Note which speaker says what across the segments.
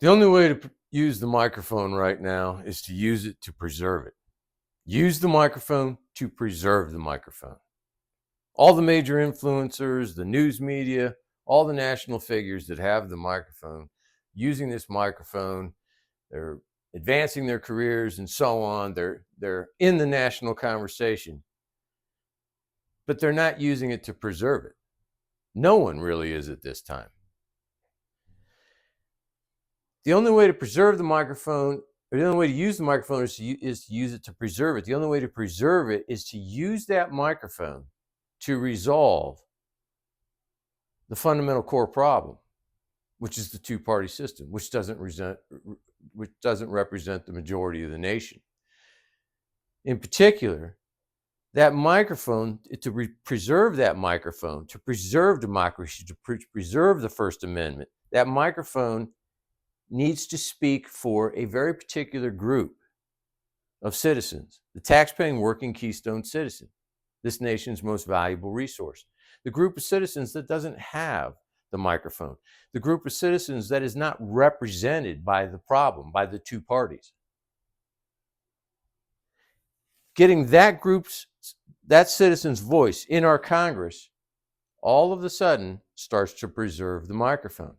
Speaker 1: The only way to use the microphone right now is to use it to preserve it. Use the microphone to preserve the microphone. All the major influencers, the news media, all the national figures that have the microphone, using this microphone, they're advancing their careers and so on. They're in the national conversation, but they're not using it to preserve it. No one really is at this time. The only way to preserve the microphone, or the only way to use the microphone is to use it to preserve it. The only way to preserve it is to use that microphone to resolve the fundamental core problem, which is the two-party system, which doesn't represent the majority of the nation. In particular, that microphone, to preserve that microphone, to preserve democracy, to preserve the First Amendment, that microphone needs to speak for a very particular group of citizens, the taxpaying working Keystone citizen, this nation's most valuable resource. The group of citizens that doesn't have the microphone, the group of citizens that is not represented by the problem, by the two parties. Getting that citizen's voice in our Congress all of a sudden starts to preserve the microphone.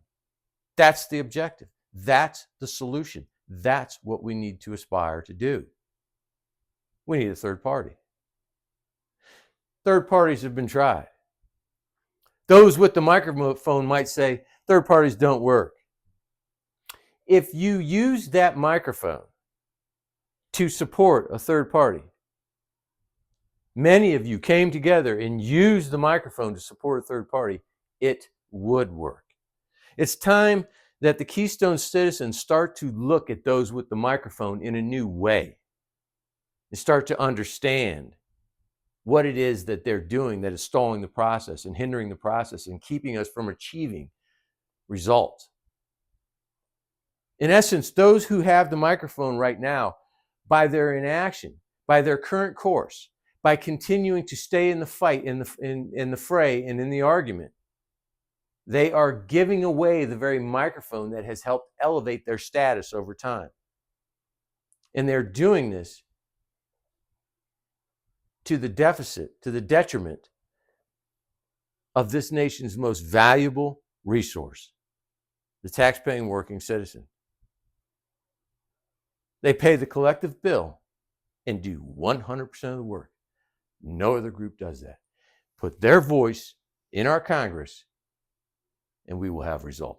Speaker 1: That's the objective. That's the solution. That's what we need to aspire to do. We need a third party. Third parties have been tried. Those with the microphone might say, third parties don't work. If you use that microphone to support a third party, many of you came together and used the microphone to support a third party, it would work. It's time that the Keystone citizens start to look at those with the microphone in a new way and start to understand what it is that they're doing that is stalling the process and hindering the process and keeping us from achieving results. In essence, those who have the microphone right now, by their inaction, by their current course, by continuing to stay in the fight, in the fray, and in the argument, they are giving away the very microphone that has helped elevate their status over time. And they're doing this to the deficit, to the detriment of this nation's most valuable resource, the taxpaying working citizen. They pay the collective bill and do 100% of the work. No other group does that. Put their voice in our Congress, and we will have results.